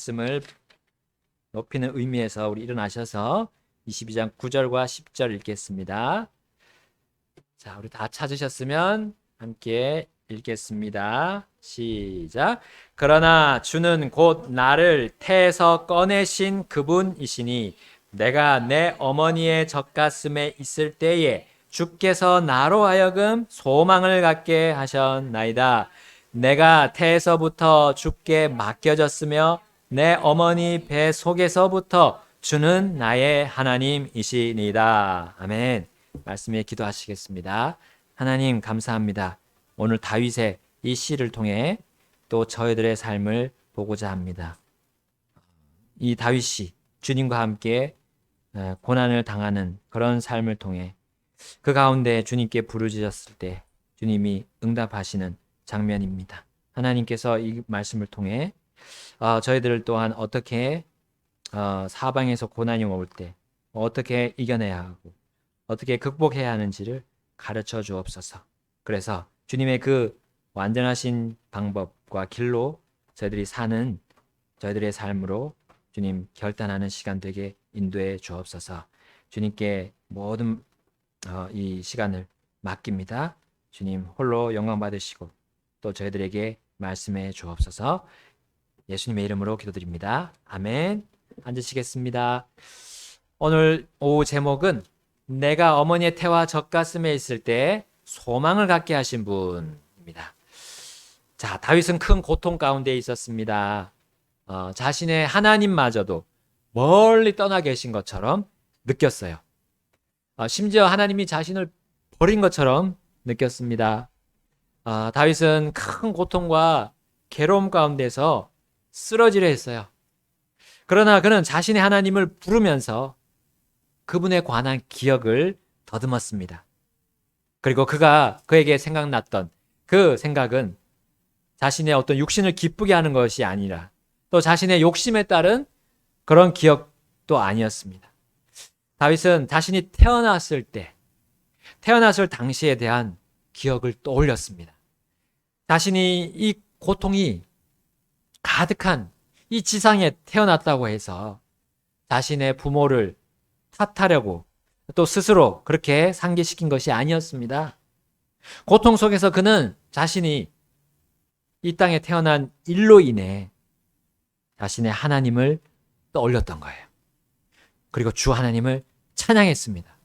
말씀을 높이는 의미에서 우리 일어나셔서 22장 9절과 10절 읽겠습니다. 자, 우리 다 찾으셨으면 함께 읽겠습니다. 시작. 그러나 주는 곧 나를 태에서 꺼내신 그분이시니 내가 내 어머니의 젖가슴에 있을 때에 주께서 나로 하여금 소망을 갖게 하셨나이다. 내가 태에서부터 주께 맡겨졌으며 내 어머니 배 속에서부터 주는 나의 하나님이시니이다. 아멘. 말씀에 기도하시겠습니다. 하나님 감사합니다. 오늘 다윗의 이 시를 통해 또 저희들의 삶을 보고자 합니다. 이 다윗이 주님과 함께 고난을 당하는 그런 삶을 통해 그 가운데 주님께 부르짖었을 때 주님이 응답하시는 장면입니다. 하나님께서 이 말씀을 통해 저희들을 또한 어떻게 사방에서 고난이 올 때 어떻게 이겨내야 하고 어떻게 극복해야 하는지를 가르쳐 주옵소서. 그래서 주님의 그 완전하신 방법과 길로 저희들이 사는 저희들의 삶으로 주님 결단하는 시간 되게 인도해 주옵소서. 주님께 모든 이 시간을 맡깁니다. 주님 홀로 영광 받으시고 또 저희들에게 말씀해 주옵소서. 예수님의 이름으로 기도드립니다. 아멘. 앉으시겠습니다. 오늘 오후 제목은 내가 어머니의 태와 젖가슴에 있을 때 소망을 갖게 하신 분입니다. 자, 다윗은 큰 고통 가운데 있었습니다. 자신의 하나님마저도 멀리 떠나 계신 것처럼 느꼈어요. 심지어 하나님이 자신을 버린 것처럼 느꼈습니다. 다윗은 큰 고통과 괴로움 가운데서 쓰러지려 했어요. 그러나 그는 자신의 하나님을 부르면서 그분에 관한 기억을 더듬었습니다. 그리고 그에게 생각났던 그 생각은 자신의 어떤 육신을 기쁘게 하는 것이 아니라 또 자신의 욕심에 따른 그런 기억도 아니었습니다. 다윗은 자신이 태어났을 당시에 대한 기억을 떠올렸습니다. 자신이 이 고통이 가득한 이 지상에 태어났다고 해서 자신의 부모를 탓하려고 또 스스로 그렇게 상기시킨 것이 아니었습니다. 고통 속에서 그는 자신이 이 땅에 태어난 일로 인해 자신의 하나님을 떠올렸던 거예요. 그리고 주 하나님을 찬양했습니다.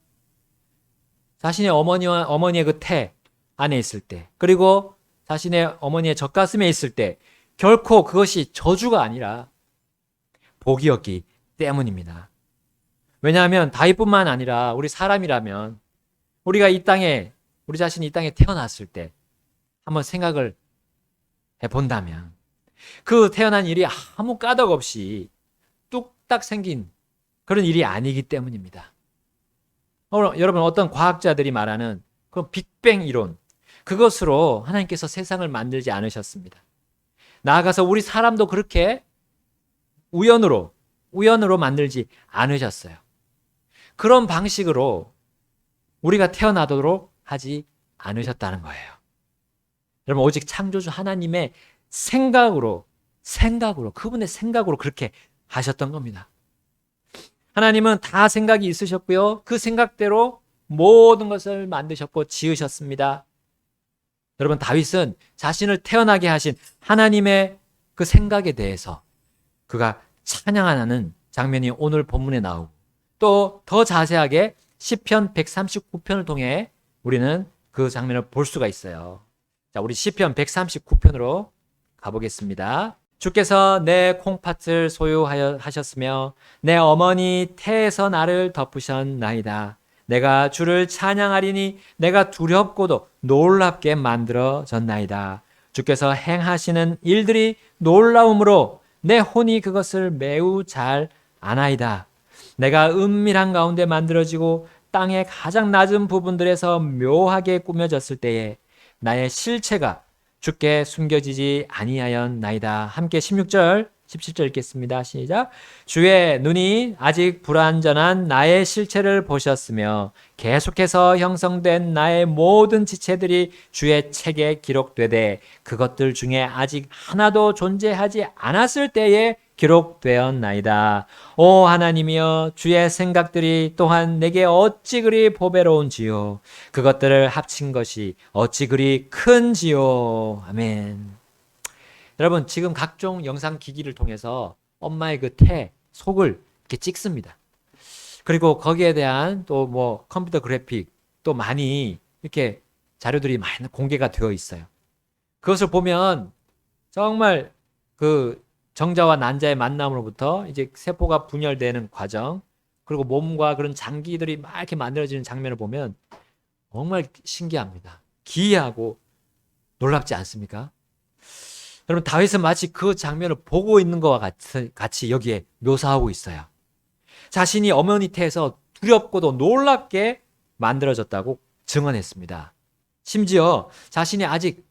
자신의 어머니의 그 태 안에 있을 때, 그리고 자신의 어머니의 젖가슴에 있을 때 결코 그것이 저주가 아니라 복이었기 때문입니다. 왜냐하면 다윗뿐만 아니라 우리 사람이라면 우리가 우리 자신이 이 땅에 태어났을 때 한번 생각을 해본다면 그 태어난 일이 아무 까닭 없이 뚝딱 생긴 그런 일이 아니기 때문입니다. 여러분 어떤 과학자들이 말하는 그 빅뱅 이론, 그것으로 하나님께서 세상을 만들지 않으셨습니다. 나아가서 우리 사람도 그렇게 우연으로 만들지 않으셨어요. 그런 방식으로 우리가 태어나도록 하지 않으셨다는 거예요. 여러분 오직 창조주 하나님의 생각으로 그분의 생각으로 그렇게 하셨던 겁니다. 하나님은 다 생각이 있으셨고요. 그 생각대로 모든 것을 만드셨고 지으셨습니다. 여러분 다윗은 자신을 태어나게 하신 하나님의 그 생각에 대해서 그가 찬양하는 장면이 오늘 본문에 나오고 또 더 자세하게 시편 139편을 통해 우리는 그 장면을 볼 수가 있어요. 자, 우리 시편 139편으로 가보겠습니다. 주께서 내 콩팥을 소유하셨으며 내 어머니 태에서 나를 덮으셨나이다. 내가 주를 찬양하리니 내가 두렵고도 놀랍게 만들어졌나이다. 주께서 행하시는 일들이 놀라움으로 내 혼이 그것을 매우 잘 아나이다. 내가 은밀한 가운데 만들어지고 땅의 가장 낮은 부분들에서 묘하게 꾸며졌을 때에 나의 실체가 주께 숨겨지지 아니하였나이다. 함께 16절 17절 읽겠습니다. 시작. 주의 눈이 아직 불완전한 나의 실체를 보셨으며 계속해서 형성된 나의 모든 지체들이 주의 책에 기록되되 그것들 중에 아직 하나도 존재하지 않았을 때에 기록되었나이다. 오 하나님이여, 주의 생각들이 또한 내게 어찌 그리 보배로운지요. 그것들을 합친 것이 어찌 그리 큰지요. 아멘. 여러분, 지금 각종 영상 기기를 통해서 엄마의 그 속을 이렇게 찍습니다. 그리고 거기에 대한 또 뭐 컴퓨터 그래픽 또 많이 이렇게 자료들이 많이 공개가 되어 있어요. 그것을 보면 정말 그 정자와 난자의 만남으로부터 이제 세포가 분열되는 과정, 그리고 몸과 그런 장기들이 막 이렇게 만들어지는 장면을 보면 정말 신기합니다. 기이하고 놀랍지 않습니까? 여러분, 다윗은 마치 그 장면을 보고 있는 것과 같이 여기에 묘사하고 있어요. 자신이 어머니 태에서 두렵고도 놀랍게 만들어졌다고 증언했습니다. 심지어 자신이 아직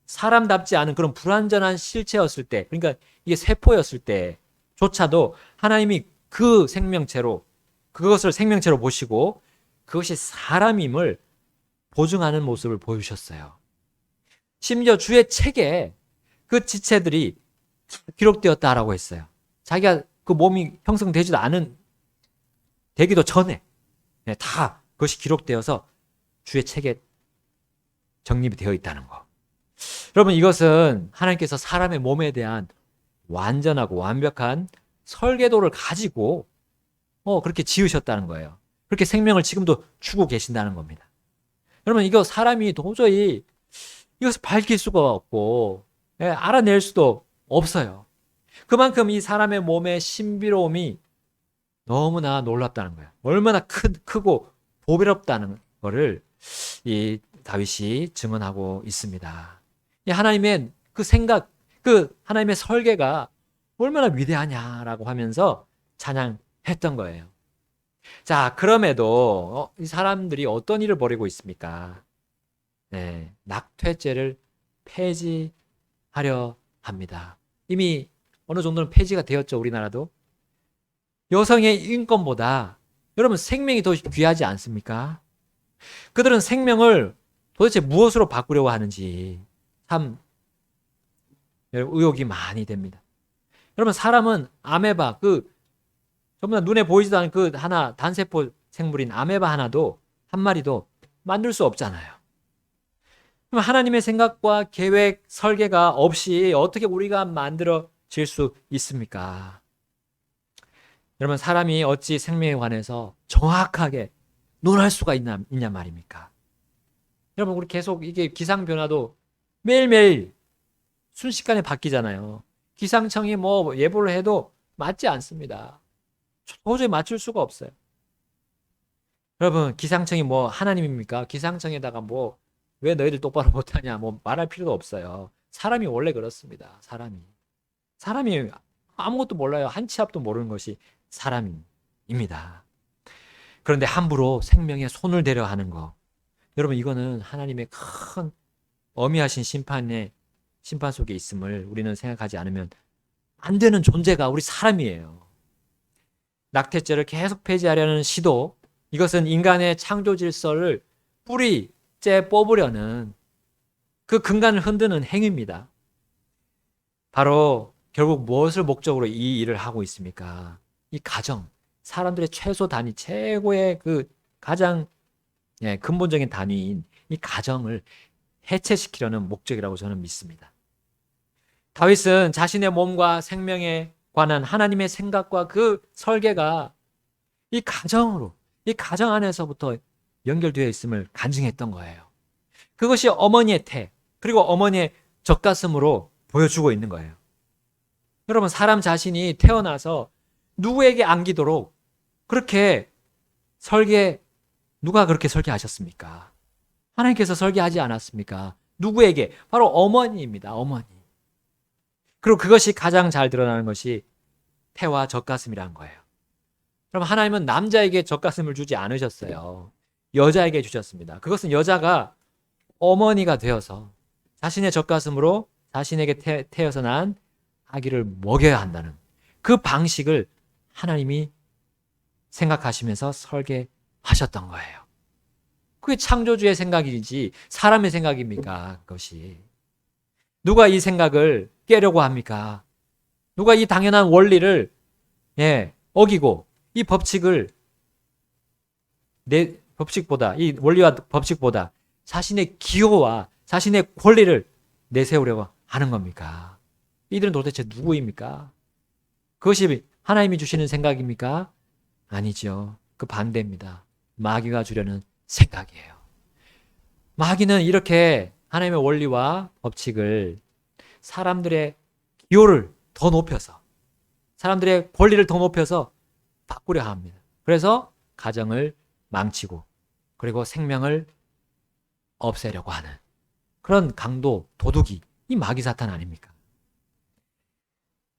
사람답지 않은 그런 불완전한 실체였을 때, 그러니까 이게 세포였을 때조차도 하나님이 그 생명체로, 그것을 생명체로 보시고 그것이 사람임을 보증하는 모습을 보여주셨어요. 심지어 주의 책에 그 지체들이 기록되었다라고 했어요. 자기가 그 몸이 형성되지도 되기도 전에 다 그것이 기록되어서 주의 책에 정립이 되어 있다는 거. 여러분, 이것은 하나님께서 사람의 몸에 대한 완전하고 완벽한 설계도를 가지고 그렇게 지으셨다는 거예요. 그렇게 생명을 지금도 주고 계신다는 겁니다. 여러분, 이거 사람이 도저히 이것을 밝힐 수가 없고 알아낼 수도 없어요. 그만큼 이 사람의 몸의 신비로움이 너무나 놀랍다는 거예요. 얼마나 크고 보배롭다는 거를 이 다윗이 증언하고 있습니다. 이 하나님의 그 생각, 그 하나님의 설계가 얼마나 위대하냐라고 하면서 찬양했던 거예요. 자, 그럼에도 이 사람들이 어떤 일을 벌이고 있습니까? 낙태죄를 폐지하려 합니다. 이미 어느 정도는 폐지가 되었죠, 우리나라도. 여성의 인권보다 여러분 생명이 더 귀하지 않습니까? 그들은 생명을 도대체 무엇으로 바꾸려고 하는지 참 의혹이 많이 됩니다. 여러분, 사람은 아메바, 전부 다 눈에 보이지도 않는 그 하나 단세포 생물인 아메바 하나도 한 마리도 만들 수 없잖아요. 그럼 하나님의 생각과 계획, 설계가 없이 어떻게 우리가 만들어질 수 있습니까? 여러분, 사람이 어찌 생명에 관해서 정확하게 논할 수가 있냐 말입니까? 여러분, 우리 계속 이게 기상 변화도 매일매일 순식간에 바뀌잖아요. 기상청이 뭐 예보를 해도 맞지 않습니다. 도저히 맞출 수가 없어요. 여러분, 기상청이 뭐 하나님입니까? 기상청에다가 뭐 왜 너희들 똑바로 못하냐 뭐 말할 필요도 없어요. 사람이 원래 그렇습니다. 사람이 아무것도 몰라요. 한 치 앞도 모르는 것이 사람입니다. 그런데 함부로 생명에 손을 대려 하는 거, 여러분, 이거는 하나님의 큰 어미하신 심판 속에 있음을 우리는 생각하지 않으면 안 되는 존재가 우리 사람이에요. 낙태죄를 계속 폐지하려는 시도, 이것은 인간의 창조 질서를 뿌리째 뽑으려는 그 근간을 흔드는 행위입니다. 바로 결국 무엇을 목적으로 이 일을 하고 있습니까? 이 가정, 사람들의 최소 단위, 최고의 그 가장 근본적인 단위인 이 가정을 해체시키려는 목적이라고 저는 믿습니다. 다윗은 자신의 몸과 생명에 관한 하나님의 생각과 그 설계가 이 가정 안에서부터 연결되어 있음을 간증했던 거예요. 그것이 어머니의 그리고 어머니의 젖가슴으로 보여주고 있는 거예요. 여러분, 사람 자신이 태어나서 누구에게 안기도록 그렇게 누가 그렇게 설계하셨습니까? 하나님께서 설계하지 않았습니까? 누구에게? 바로 어머니입니다. 어머니. 그리고 그것이 가장 잘 드러나는 것이 태와 젖가슴이라는 거예요. 그럼 하나님은 남자에게 젖가슴을 주지 않으셨어요. 여자에게 주셨습니다. 그것은 여자가 어머니가 되어서 자신의 젖가슴으로 자신에게 태어서 난 아기를 먹여야 한다는 그 방식을 하나님이 생각하시면서 설계하셨던 거예요. 그게 창조주의 생각이지 사람의 생각입니까? 그것이. 누가 이 생각을 깨려고 합니까? 누가 이 당연한 원리를 어기고 이 법칙을 내 법칙보다 이 원리와 법칙보다 자신의 기호와 자신의 권리를 내세우려고 하는 겁니까? 이들은 도대체 누구입니까? 그것이 하나님이 주시는 생각입니까? 아니죠. 그 반대입니다. 마귀가 주려는 생각이에요. 마귀는 이렇게 하나님의 원리와 법칙을 사람들의 기호를 더 높여서 사람들의 권리를 더 높여서 바꾸려 합니다. 그래서 가정을 망치고 그리고 생명을 없애려고 하는 그런 강도, 도둑이 이 마귀 사탄 아닙니까?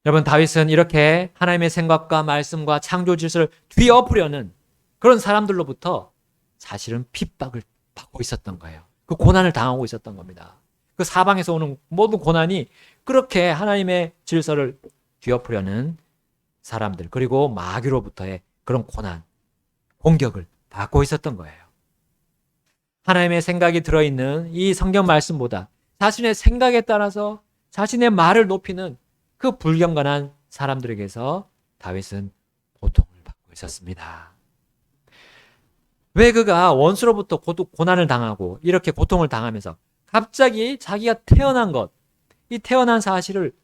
여러분, 다윗은 이렇게 하나님의 생각과 말씀과 창조 질서를 뒤엎으려는 그런 사람들로부터 사실은 핍박을 받고 있었던 거예요. 그 고난을 당하고 있었던 겁니다. 그 사방에서 오는 모든 고난이 그렇게 하나님의 질서를 뒤엎으려는 사람들, 그리고 마귀로부터의 그런 고난, 공격을 받고 있었던 거예요. 하나님의 생각이 들어있는 이 성경 말씀보다 자신의 생각에 따라서 자신의 말을 높이는 그 불경건한 사람들에게서 다윗은 고통을 받고 있었습니다. 왜 그가 원수로부터 고난을 당하고 이렇게 고통을 당하면서 갑자기 자기가 태어난 것, 이 태어난 사실을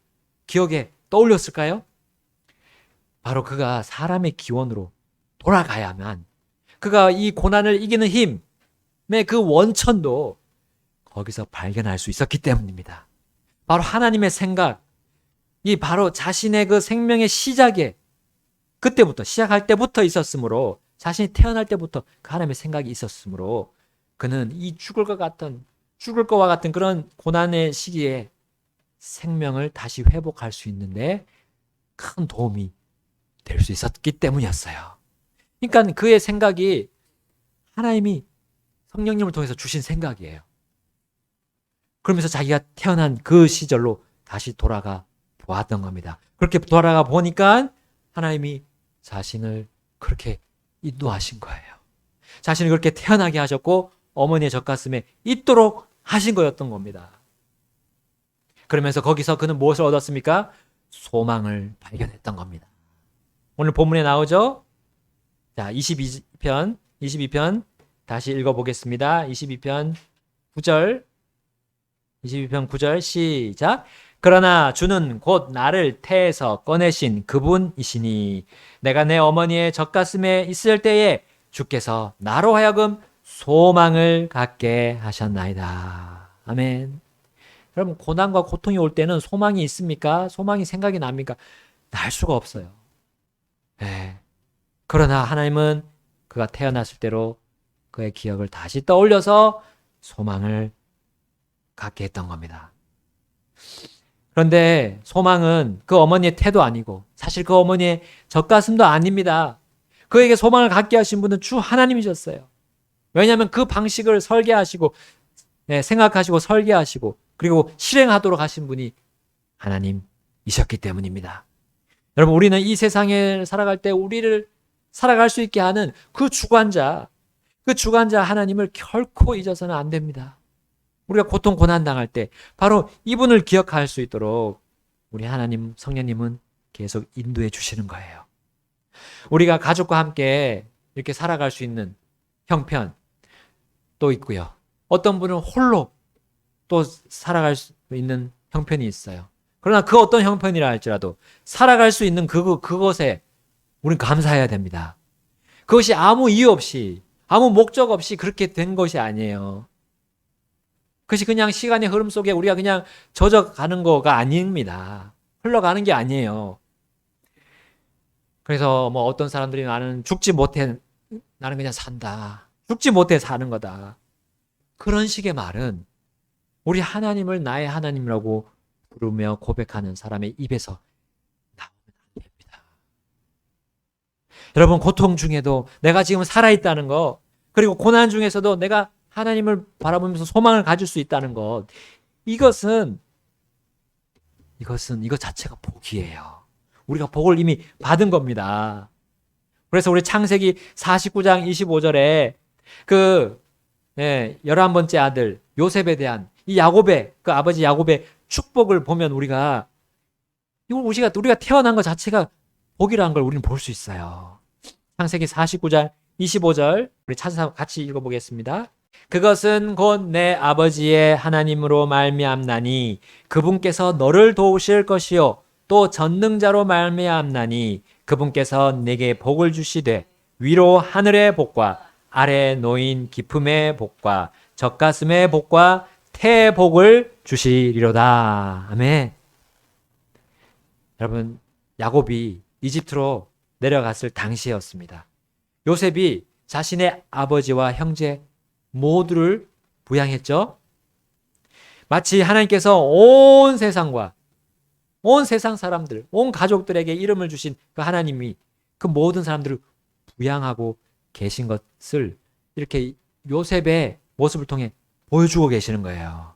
기억에 떠올렸을까요? 바로 그가 사람의 기원으로 돌아가야만 그가 이 고난을 이기는 힘의 그 원천도 거기서 발견할 수 있었기 때문입니다. 바로 하나님의 생각, 이 바로 자신의 그 생명의 시작에 그때부터 시작할 때부터 있었으므로 자신이 태어날 때부터 그 하나님의 생각이 있었으므로 그는 이 죽을 것과 같은 그런 고난의 시기에 생명을 다시 회복할 수 있는데 큰 도움이 될 수 있었기 때문이었어요. 그러니까 그의 생각이 하나님이 성령님을 통해서 주신 생각이에요. 그러면서 자기가 태어난 그 시절로 다시 돌아가 보았던 겁니다. 그렇게 돌아가 보니까 하나님이 자신을 그렇게 인도하신 거예요. 자신을 그렇게 태어나게 하셨고 어머니의 젖가슴에 있도록 하신 거였던 겁니다. 그러면서 거기서 그는 무엇을 얻었습니까? 소망을 발견했던 겁니다. 오늘 본문에 나오죠? 자, 22편 다시 읽어보겠습니다. 22편 9절 시작. 그러나 주는 곧 나를 태에서 꺼내신 그분이시니 내가 내 어머니의 젖가슴에 있을 때에 주께서 나로 하여금 소망을 갖게 하셨나이다. 아멘. 여러분, 고난과 고통이 올 때는 소망이 있습니까? 소망이 생각이 납니까? 날 수가 없어요. 네. 그러나 하나님은 그가 태어났을 때로 그의 기억을 다시 떠올려서 소망을 갖게 했던 겁니다. 그런데 소망은 그 어머니의 태도 아니고 사실 그 어머니의 젖가슴도 아닙니다. 그에게 소망을 갖게 하신 분은 주 하나님이셨어요. 왜냐하면 그 방식을 설계하시고 생각하시고 설계하시고 그리고 실행하도록 하신 분이 하나님이셨기 때문입니다. 여러분, 우리는 이 세상에 살아갈 때 우리를 살아갈 수 있게 하는 그 주관자 하나님을 결코 잊어서는 안 됩니다. 우리가 고통 고난 당할 때 바로 이분을 기억할 수 있도록 우리 하나님 성령님은 계속 인도해 주시는 거예요. 우리가 가족과 함께 이렇게 살아갈 수 있는 형편 또 있고요. 어떤 분은 홀로 또 살아갈 수 있는 형편이 있어요. 그러나 그 어떤 형편이라 할지라도 살아갈 수 있는 그것에 우리는 감사해야 됩니다. 그것이 아무 이유 없이 아무 목적 없이 그렇게 된 것이 아니에요. 그것이 그냥 시간의 흐름 속에 우리가 그냥 젖어가는 거가 아닙니다. 흘러가는 게 아니에요. 그래서 뭐 어떤 사람들이 나는 죽지 못해, 나는 그냥 산다. 죽지 못해 사는 거다. 그런 식의 말은 우리 하나님을 나의 하나님이라고 부르며 고백하는 사람의 입에서 나오면 안 됩니다. 여러분, 고통 중에도 내가 지금 살아있다는 거, 그리고 고난 중에서도 내가 하나님을 바라보면서 소망을 가질 수 있다는 것, 이것 자체가 복이에요. 우리가 복을 이미 받은 겁니다. 그래서 우리 창세기 49장 25절에 11번째 아들 요셉에 대한 이 야곱의 그 아버지 야곱의 축복을 보면 우리가 이거 우리가 태어난 것 자체가 복이라는 걸 우리는 볼 수 있어요. 창세기 49장 25절 우리 찾아서 같이 읽어보겠습니다. 그것은 곧 내 아버지의 하나님으로 말미암나니 그분께서 너를 도우실 것이요 또 전능자로 말미암나니 그분께서 내게 복을 주시되 위로 하늘의 복과 아래 놓인 깊음의 복과 젖가슴의 복과 태의 복을 주시리로다. 아멘. 여러분, 야곱이 이집트로 내려갔을 당시였습니다. 요셉이 자신의 아버지와 형제 모두를 부양했죠. 마치 하나님께서 온 세상과 온 세상 사람들, 온 가족들에게 이름을 주신 그 하나님이 그 모든 사람들을 부양하고 계신 것을 이렇게 요셉의 모습을 통해 보여주고 계시는 거예요.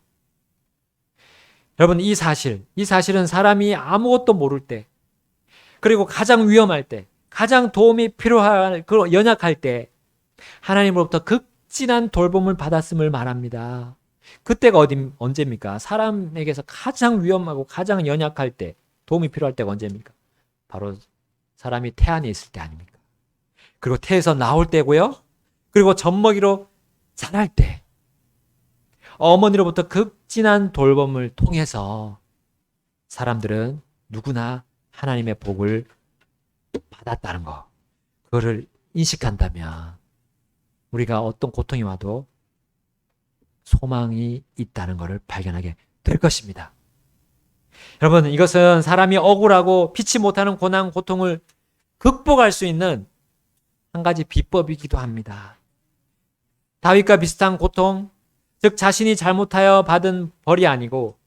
여러분, 이 사실은 사람이 아무것도 모를 때, 그리고 가장 위험할 때, 가장 도움이 필요할, 연약할 때 하나님으로부터 극진한 돌봄을 받았음을 말합니다. 그때가 언제입니까? 사람에게서 가장 위험하고 가장 연약할 때, 도움이 필요할 때가 언제입니까? 바로 사람이 태 안에 있을 때 아닙니까? 그리고 태에서 나올 때고요. 그리고 젖먹이로 자랄 때, 어머니로부터 극진한 돌봄을 통해서 사람들은 누구나 하나님의 복을 받았다는 거, 그거를 인식한다면 우리가 어떤 고통이 와도 소망이 있다는 것을 발견하게 될 것입니다. 여러분, 이것은 사람이 억울하고 피치 못하는 고난, 고통을 극복할 수 있는 한 가지 비법이기도 합니다. 다윗과 비슷한 고통, 즉 자신이 잘못하여 받은 벌이 아니고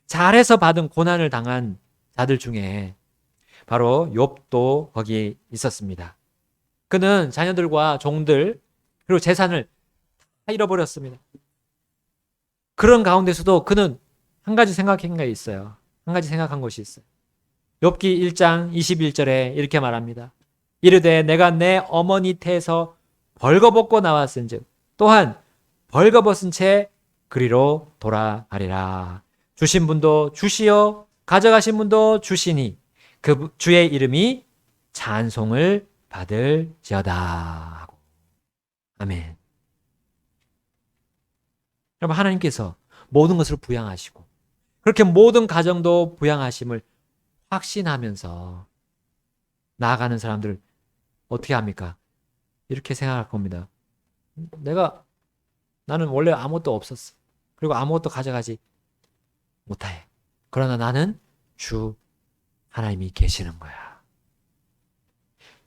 잘해서 받은 고난을 당한 자들 중에 바로 욥도 거기에 있었습니다. 그는 자녀들과 종들 그리고 재산을 다 잃어버렸습니다. 그런 가운데서도 그는 한 가지 생각한 게 있어요. 한 가지 생각한 것이 있어요. 욥기 1장 21절에 이렇게 말합니다. 이르되 내가 내 어머니 태에서 벌거벗고 나왔은즉 또한 벌거벗은 채 그리로 돌아가리라. 주신 분도 주시어 가져가신 분도 주시니 그 주의 이름이 찬송을 받을지어다. 아멘. 여러분, 하나님께서 모든 것을 부양하시고 그렇게 모든 가정도 부양하심을 확신하면서 나아가는 사람들 어떻게 합니까? 이렇게 생각할 겁니다. 나는 원래 아무것도 없었어. 그리고 아무것도 가져가지 못해. 그러나 나는 주 하나님이 계시는 거야.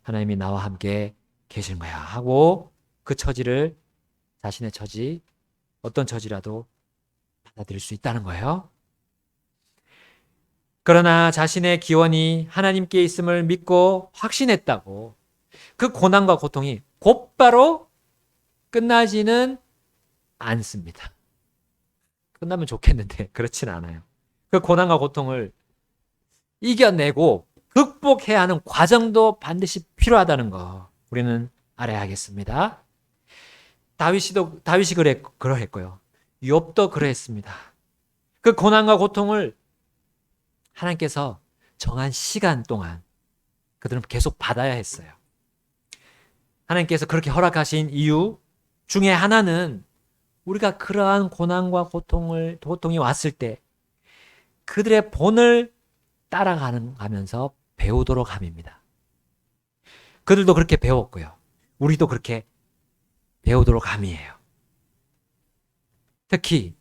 하나님이 나와 함께 계시는 거야. 하고 그 처지를 자신의 처지, 어떤 처지라도 받아들일 수 있다는 거예요. 그러나 자신의 기원이 하나님께 있음을 믿고 확신했다고 그 고난과 고통이 곧바로 끝나지는 않습니다. 끝나면 좋겠는데 그렇진 않아요. 그 고난과 고통을 이겨내고 극복해야 하는 과정도 반드시 필요하다는 거 우리는 알아야겠습니다. 다윗이 그러했고요. 욥도 그러했습니다. 그 고난과 고통을 하나님께서 정한 시간 동안 그들은 계속 받아야 했어요. 하나님께서 그렇게 허락하신 이유 중에 하나는 우리가 그러한 고난과 고통이 왔을 때 그들의 본을 따라가면서 배우도록 함입니다. 그들도 그렇게 배웠고요. 우리도 그렇게 배우도록 함이에요. 특히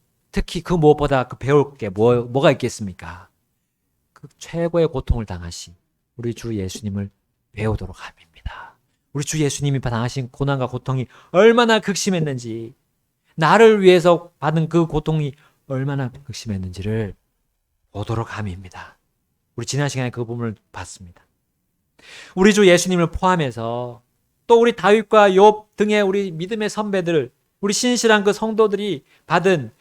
그 무엇보다 그 배울 게 뭐가 있겠습니까? 그 최고의 고통을 당하신 우리 주 예수님을 배우도록 함입니다. 우리 주 예수님이 당하신 고난과 고통이 얼마나 극심했는지, 나를 위해서 받은 그 고통이 얼마나 극심했는지를 보도록 함입니다. 우리 지난 시간에 그 부분을 봤습니다. 우리 주 예수님을 포함해서 또 우리 다윗과 욥 등의 우리 믿음의 선배들, 우리 신실한 그 성도들이 받은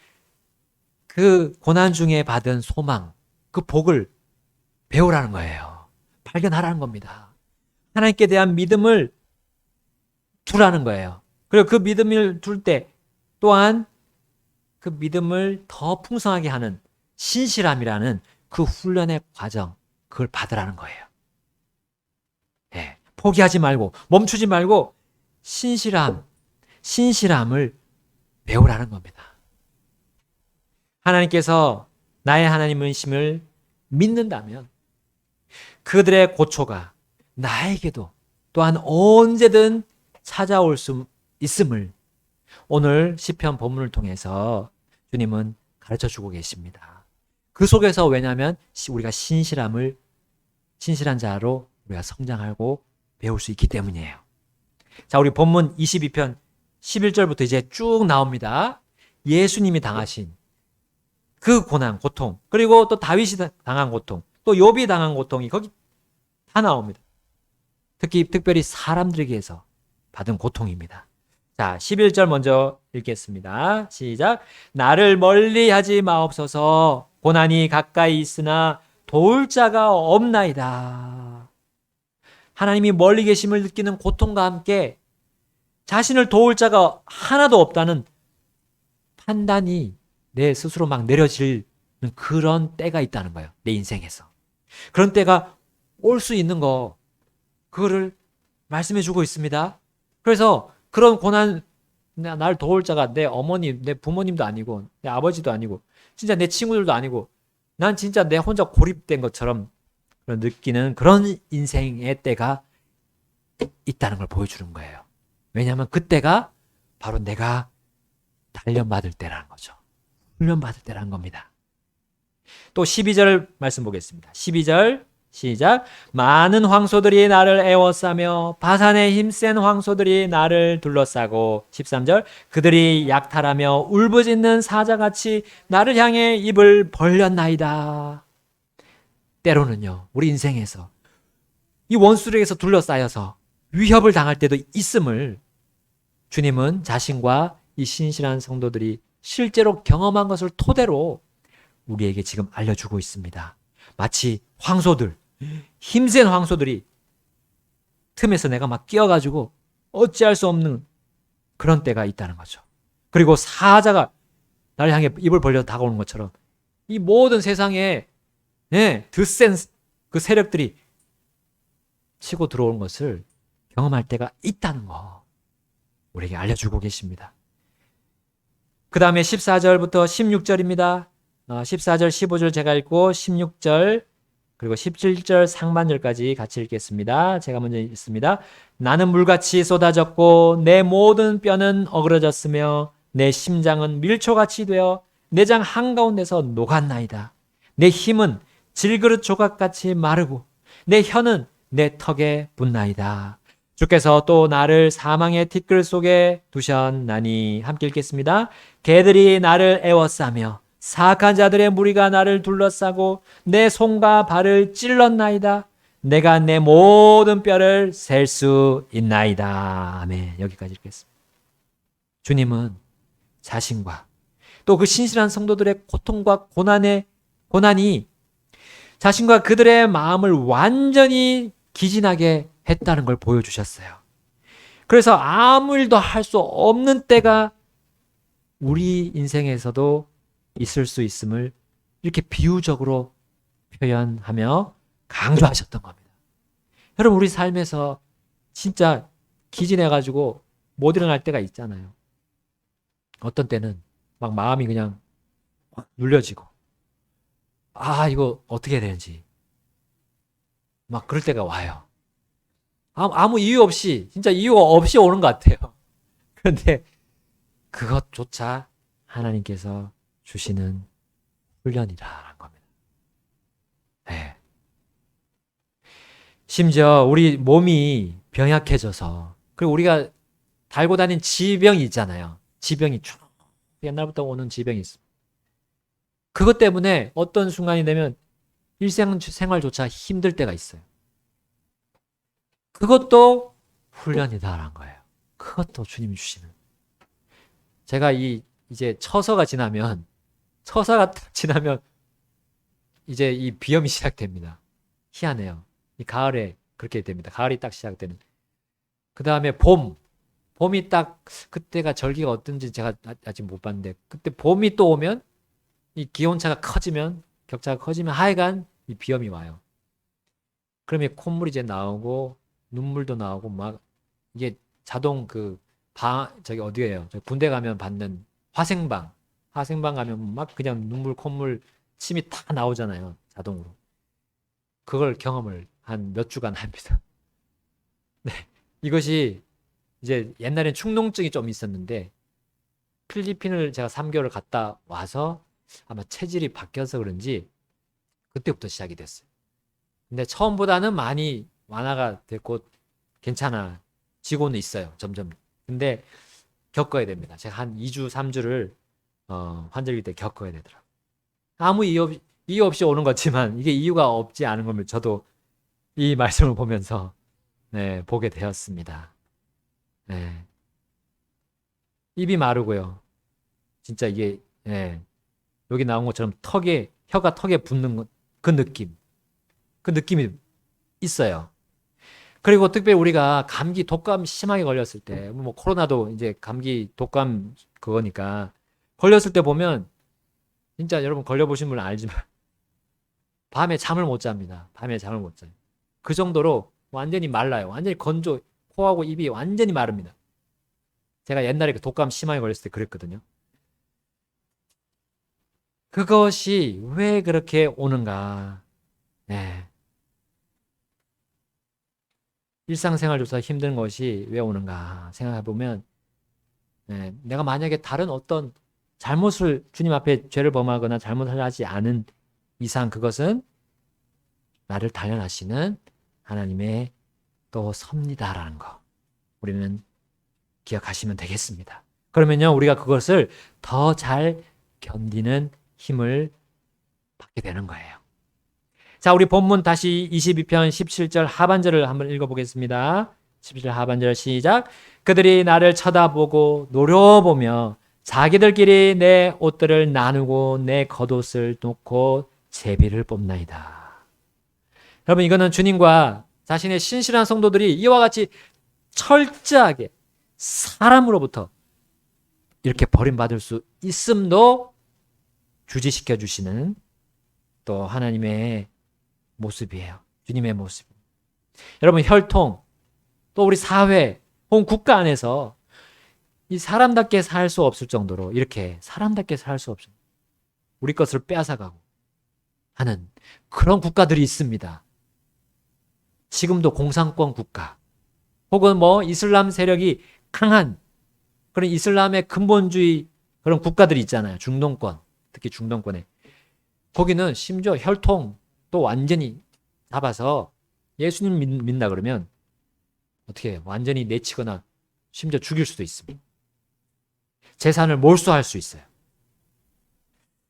그 고난 중에 받은 소망, 그 복을 배우라는 거예요. 발견하라는 겁니다. 하나님께 대한 믿음을 두라는 거예요. 그리고 그 믿음을 둘 때 또한 그 믿음을 더 풍성하게 하는 신실함이라는 그 훈련의 과정, 그걸 받으라는 거예요. 예, 포기하지 말고 멈추지 말고 신실함을 배우라는 겁니다. 하나님께서 나의 하나님이심을 믿는다면 그들의 고초가 나에게도 또한 언제든 찾아올 수 있음을 오늘 시편 본문을 통해서 주님은 가르쳐주고 계십니다. 그 속에서 왜냐하면 우리가 신실한 자로 우리가 성장하고 배울 수 있기 때문이에요. 자, 우리 본문 22편 11절부터 이제 쭉 나옵니다. 예수님이 당하신 그 고난, 고통, 그리고 또 다윗이 당한 고통, 또 욥이 당한 고통이 거기 다 나옵니다. 특별히 사람들에게서 받은 고통입니다. 자, 11절 먼저 읽겠습니다. 시작. 나를 멀리하지 마옵소서. 고난이 가까이 있으나 도울 자가 없나이다. 하나님이 멀리 계심을 느끼는 고통과 함께 자신을 도울 자가 하나도 없다는 판단이 내 스스로 막 내려지는 그런 때가 있다는 거예요. 내 인생에서. 그런 때가 올 수 있는 거, 그거를 말씀해 주고 있습니다. 그래서 그런 고난, 날 도울 자가 내 어머니, 내 부모님도 아니고, 내 아버지도 아니고, 진짜 내 친구들도 아니고, 난 진짜 내 혼자 고립된 것처럼 느끼는 그런 인생의 때가 있다는 걸 보여주는 거예요. 왜냐하면 그때가 바로 내가 단련받을 때라는 거죠. 훈련받을 때라는 겁니다. 또 12절 말씀 보겠습니다. 12절 시작. 많은 황소들이 나를 애워싸며 바산의 힘센 황소들이 나를 둘러싸고 13절 그들이 약탈하며 울부짖는 사자같이 나를 향해 입을 벌렸나이다. 때로는요, 우리 인생에서 이 원수들에게서 둘러싸여서 위협을 당할 때도 있음을 주님은 자신과 이 신실한 성도들이 실제로 경험한 것을 토대로 우리에게 지금 알려주고 있습니다. 마치 황소들, 힘센 황소들이 틈에서 내가 막 끼어가지고 어찌할 수 없는 그런 때가 있다는 거죠. 그리고 사자가 나를 향해 입을 벌려 다가오는 것처럼 이 모든 세상에 드센 그 세력들이 치고 들어오는 것을 경험할 때가 있다는 거 우리에게 알려주고 계십니다. 그 다음에 14절부터 16절입니다. 14절, 15절 제가 읽고 16절 그리고 17절 상반절까지 같이 읽겠습니다. 제가 먼저 읽습니다. 나는 물같이 쏟아졌고 내 모든 뼈는 어그러졌으며 내 심장은 밀초같이 되어 내장 한가운데서 녹았나이다. 내 힘은 질그릇 조각같이 마르고 내 혀는 내 턱에 붙나이다. 주께서 또 나를 사망의 티끌 속에 두셨나니. 함께 읽겠습니다. 개들이 나를 애워싸며 사악한 자들의 무리가 나를 둘러싸고 내 손과 발을 찔렀나이다. 내가 내 모든 뼈를 셀 수 있나이다. 아멘. 여기까지 읽겠습니다. 주님은 자신과 또 그 신실한 성도들의 고통과 고난이 자신과 그들의 마음을 완전히 기진하게 했다는 걸 보여주셨어요. 그래서 아무 일도 할 수 없는 때가 우리 인생에서도 있을 수 있음을 이렇게 비유적으로 표현하며 강조하셨던 겁니다. 여러분, 우리 삶에서 진짜 기진해가지고 못 일어날 때가 있잖아요. 어떤 때는 막 마음이 그냥 눌려지고 이거 어떻게 해야 되는지 막 그럴 때가 와요. 아무 이유 없이, 진짜 이유가 없이 오는 것 같아요. 그런데 그것조차 하나님께서 주시는 훈련이라는 겁니다. 네. 심지어 우리 몸이 병약해져서, 그리고 우리가 달고 다닌 지병이 있잖아요. 지병이 쭉 옛날부터 오는 지병이 있습니다. 그것 때문에 어떤 순간이 되면 일생생활조차 힘들 때가 있어요. 그것도 훈련이다라는 거예요. 그것도 주님이 주시는. 제가 이제 처서가 지나면 이제 이 비염이 시작됩니다. 희한해요. 이 가을에 그렇게 됩니다. 가을이 딱 시작되는. 그 다음에 봄이 딱, 그때가 절기가 어떤지 제가 아직 못 봤는데, 그때 봄이 또 오면 이 기온차가 커지면, 격차가 커지면 하여간 이 비염이 와요. 그러면 콧물이 이제 나오고 눈물도 나오고 막 이게 자동 저기 어디예요? 저 군대 가면 받는 화생방 가면 막 그냥 눈물, 콧물, 침이 다 나오잖아요. 자동으로. 그걸 경험을 한 몇 주간 합니다. 네. 이것이 이제 옛날엔 축농증이 좀 있었는데 필리핀을 제가 3개월을 갔다 와서 아마 체질이 바뀌어서 그런지 그때부터 시작이 됐어요. 근데 처음보다는 많이 완화가 됐고 괜찮아지고는 있어요. 점점. 근데 겪어야 됩니다. 제가 한 2주, 3주를 환절기 때 겪어야 되더라고요. 아무 이유 없이 오는 거지만 이게 이유가 없지 않은 걸 저도 이 말씀을 보면서 네, 보게 되었습니다. 네. 입이 마르고요. 진짜 이게 여기 나온 것처럼 혀가 턱에 붙는 그 느낌이 있어요. 그리고 특별히 우리가 감기, 독감 심하게 걸렸을 때, 뭐 코로나도 이제 감기, 독감 그거니까 걸렸을 때 보면 진짜 여러분 걸려보신 분은 알지만 밤에 잠을 못 잡니다. 밤에 잠을 못 자요. 그 정도로 완전히 말라요. 완전히 코하고 입이 완전히 마릅니다. 제가 옛날에 그 독감 심하게 걸렸을 때 그랬거든요. 그것이 왜 그렇게 오는가? 네. 일상생활조차 힘든 것이 왜 오는가 생각해보면 내가 만약에 다른 어떤 잘못을 주님 앞에 죄를 범하거나 잘못을 하지 않은 이상 그것은 나를 단련하시는 하나님의 또 섭니다라는 거 우리는 기억하시면 되겠습니다. 그러면요 우리가 그것을 더 잘 견디는 힘을 받게 되는 거예요. 자, 우리 본문 다시 22편 17절 하반절을 한번 읽어보겠습니다. 17절 하반절 시작. 그들이 나를 쳐다보고 노려보며 자기들끼리 내 옷들을 나누고 내 겉옷을 놓고 제비를 뽑나이다. 여러분 이거는 주님과 자신의 신실한 성도들이 이와 같이 철저하게 사람으로부터 이렇게 버림받을 수 있음도 주지시켜 주시는 또 하나님의 모습이에요. 주님의 모습. 여러분 혈통 또 우리 사회 혹은 국가 안에서 이 사람답게 살 수 없을 정도로 이렇게 사람답게 살 수 없어 우리 것을 빼앗아가고 하는 그런 국가들이 있습니다. 지금도 공산권 국가 혹은 뭐 이슬람 세력이 강한 그런 이슬람의 근본주의 그런 국가들이 있잖아요. 중동권 특히 중동권에 거기는 심지어 혈통 또 완전히 잡아서 예수님 믿나 그러면 어떻게 해요? 완전히 내치거나 심지어 죽일 수도 있습니다. 재산을 몰수할 수 있어요.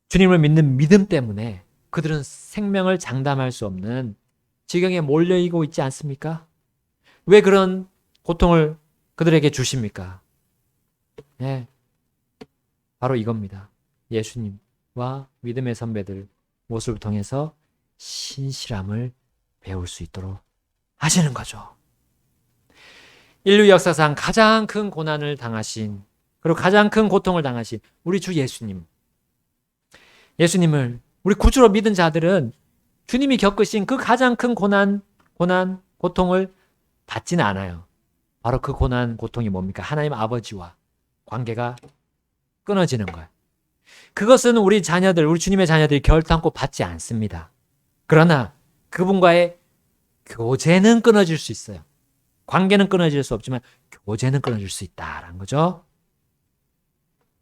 주님을 믿는 믿음 때문에 그들은 생명을 장담할 수 없는 지경에 몰려있고 있지 않습니까? 왜 그런 고통을 그들에게 주십니까? 네, 바로 이겁니다. 예수님과 믿음의 선배들 모습을 통해서 신실함을 배울 수 있도록 하시는 거죠. 인류 역사상 가장 큰 고난을 당하신 그리고 가장 큰 고통을 당하신 우리 주 예수님을 우리 구주로 믿은 자들은 주님이 겪으신 그 가장 큰 고통을 받지는 않아요. 바로 그 고난, 고통이 뭡니까? 하나님 아버지와 관계가 끊어지는 거예요. 그것은 우리 주님의 자녀들이 결단코 받지 않습니다. 그러나 그분과의 교제는 끊어질 수 있어요. 관계는 끊어질 수 없지만 교제는 끊어질 수 있다라는 거죠.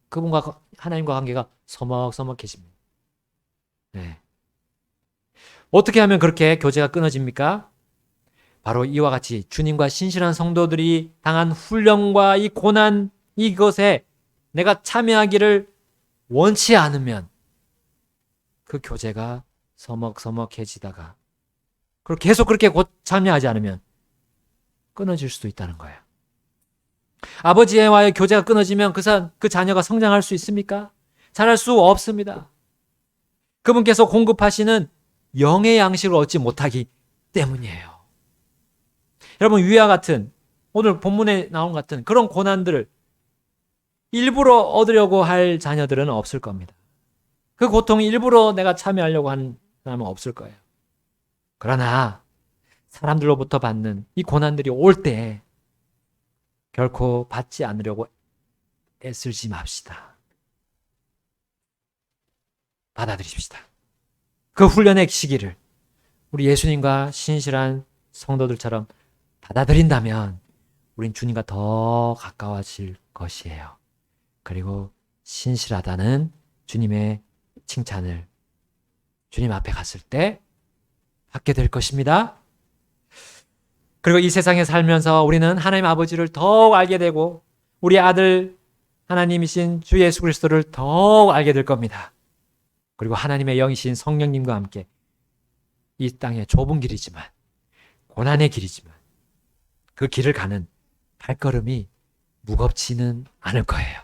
그분과 하나님과 관계가 서먹서먹해집니다. 네. 어떻게 하면 그렇게 교제가 끊어집니까? 바로 이와 같이 주님과 신실한 성도들이 당한 훈련과 이 고난 이것에 내가 참여하기를 원치 않으면 그 교제가 서먹서먹해지다가 그리고 계속 그렇게 참여하지 않으면 끊어질 수도 있다는 거예요. 아버지와의 교제가 끊어지면 그 자녀가 성장할 수 있습니까? 자랄 수 없습니다. 그분께서 공급하시는 영의 양식을 얻지 못하기 때문이에요. 여러분 위와 같은 오늘 본문에 나온 같은 그런 고난들을 일부러 얻으려고 할 자녀들은 없을 겁니다. 그 고통이 일부러 내가 참여하려고 하는 사람은 없을 거예요. 그러나 사람들로부터 받는 이 고난들이 올 때 결코 받지 않으려고 애쓰지 맙시다. 받아들입시다. 그 훈련의 시기를 우리 예수님과 신실한 성도들처럼 받아들인다면 우린 주님과 더 가까워질 것이에요. 그리고 신실하다는 주님의 칭찬을 주님 앞에 갔을 때 받게 될 것입니다. 그리고 이 세상에 살면서 우리는 하나님 아버지를 더욱 알게 되고 우리 아들 하나님이신 주 예수 그리스도를 더욱 알게 될 겁니다. 그리고 하나님의 영이신 성령님과 함께 이 땅의 좁은 길이지만 고난의 길이지만 그 길을 가는 발걸음이 무겁지는 않을 거예요.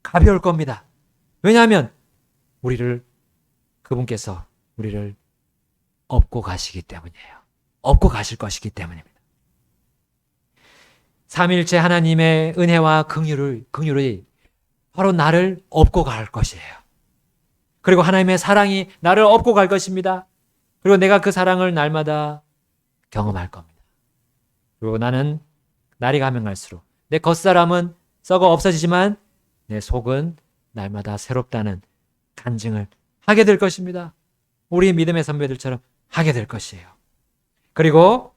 가벼울 겁니다. 왜냐하면 그분께서 우리를 업고 가시기 때문이에요. 업고 가실 것이기 때문입니다. 삼위일체 하나님의 은혜와 긍휼이 바로 나를 업고 갈 것이에요. 그리고 하나님의 사랑이 나를 업고 갈 것입니다. 그리고 내가 그 사랑을 날마다 경험할 겁니다. 그리고 나는 날이 가면 갈수록 내 겉사람은 썩어 없어지지만 내 속은 날마다 새롭다는 간증을 하게 될 것입니다. 우리 믿음의 선배들처럼 하게 될 것이에요. 그리고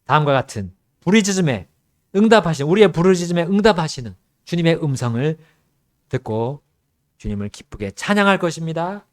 다음과 같은 부르짖음에 응답하시는 우리의 부르짖음에 응답하시는 주님의 음성을 듣고 주님을 기쁘게 찬양할 것입니다.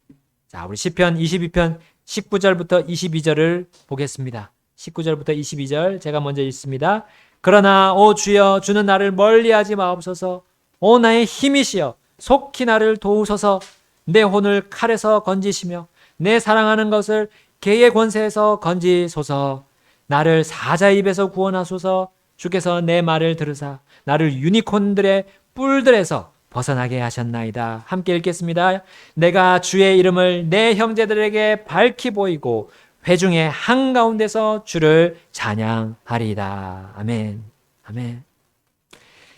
자, 우리 시편 22편 19절부터 22절을 보겠습니다. 19절부터 22절 제가 먼저 읽습니다. 그러나 오 주여 주는 나를 멀리하지 마옵소서. 오 나의 힘이시여 속히 나를 도우소서. 내 혼을 칼에서 건지시며 내 사랑하는 것을 개의 권세에서 건지소서. 나를 사자의 입에서 구원하소서. 주께서 내 말을 들으사 나를 유니콘들의 뿔들에서 벗어나게 하셨나이다. 함께 읽겠습니다. 내가 주의 이름을 내 형제들에게 밝히 보이고 회중의 한가운데서 주를 찬양하리이다. 아멘. 아멘.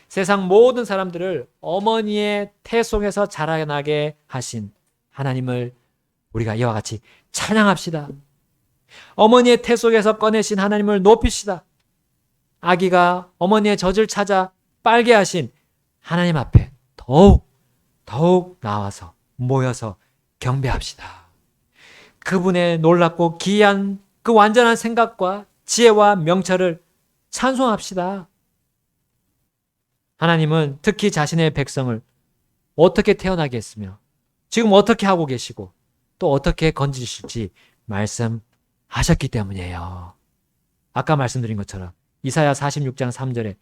세상 모든 사람들을 어머니의 태 속에서 자라나게 하신 하나님을 우리가 이와 같이 찬양합시다. 어머니의 태 속에서 꺼내신 하나님을 높이시다. 아기가 어머니의 젖을 찾아 빨게 하신 하나님 앞에 더욱 나와서 모여서 경배합시다. 그분의 놀랍고 기이한 그 완전한 생각과 지혜와 명철을 찬송합시다. 하나님은 특히 자신의 백성을 어떻게 태어나게 했으며 지금 어떻게 하고 계시고 또 어떻게 건지실지 말씀하셨기 때문이에요. 아까 말씀드린 것처럼 이사야 46장 3절에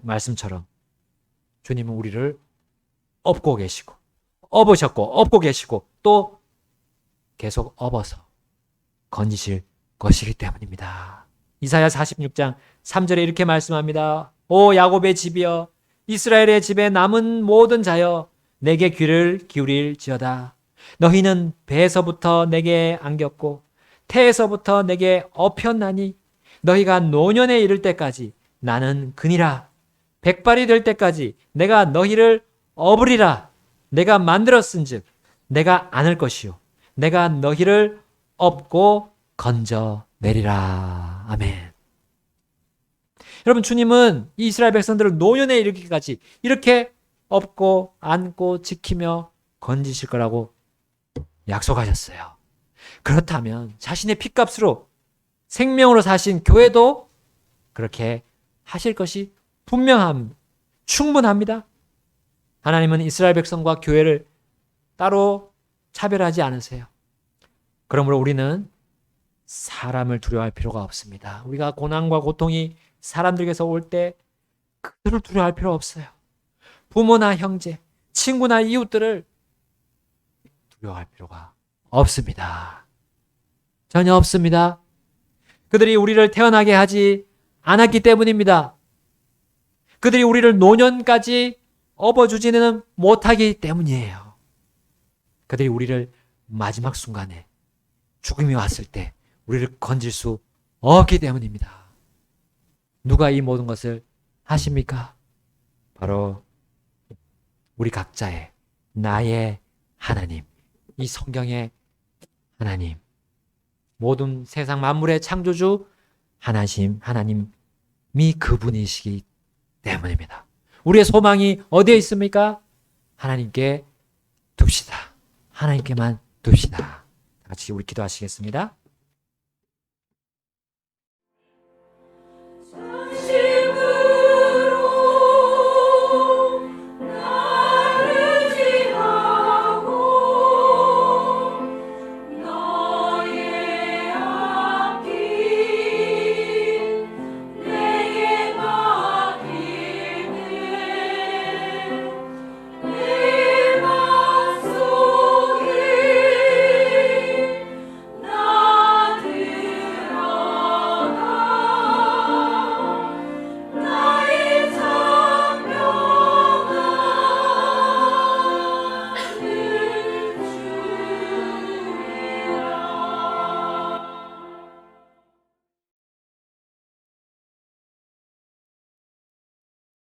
말씀처럼 주님은 우리를 업고 계시고 업으셨고 업고 계시고 또 계속 업어서 건지실 것이기 때문입니다. 이사야 46장 3절에 이렇게 말씀합니다. 오 야곱의 집이여 이스라엘의 집에 남은 모든 자여 내게 귀를 기울일지어다. 너희는 배에서부터 내게 안겼고 태에서부터 내게 업혔나니 너희가 노년에 이를 때까지 나는 그니라. 백발이 될 때까지 내가 너희를 업으리라. 내가 만들었은즉 내가 안을 것이요 내가 너희를 업고 건져내리라. 아멘. 여러분 주님은 이스라엘 백성들을 노년에 이르기까지 이렇게 업고 안고 지키며 건지실 거라고 약속하셨어요. 그렇다면 자신의 핏값으로 생명으로 사신 교회도 그렇게 하실 것이 충분합니다. 하나님은 이스라엘 백성과 교회를 따로 차별하지 않으세요. 그러므로 우리는 사람을 두려워할 필요가 없습니다. 우리가 고난과 고통이 사람들에게서 올 때 그들을 두려워할 필요 없어요. 부모나 형제, 친구나 이웃들을 두려워할 필요가 없습니다. 전혀 없습니다. 그들이 우리를 태어나게 하지 않았기 때문입니다. 그들이 우리를 노년까지 업어주지는 못하기 때문이에요. 그들이 우리를 마지막 순간에 죽음이 왔을 때 우리를 건질 수 없기 때문입니다. 누가 이 모든 것을 하십니까? 바로 우리 각자의 나의 하나님, 이 성경의 하나님, 모든 세상 만물의 창조주 하나님이 그분이시기 때문입니다. 우리의 소망이 어디에 있습니까? 하나님께 둡시다. 하나님께만 둡시다. 같이 우리 기도하시겠습니다.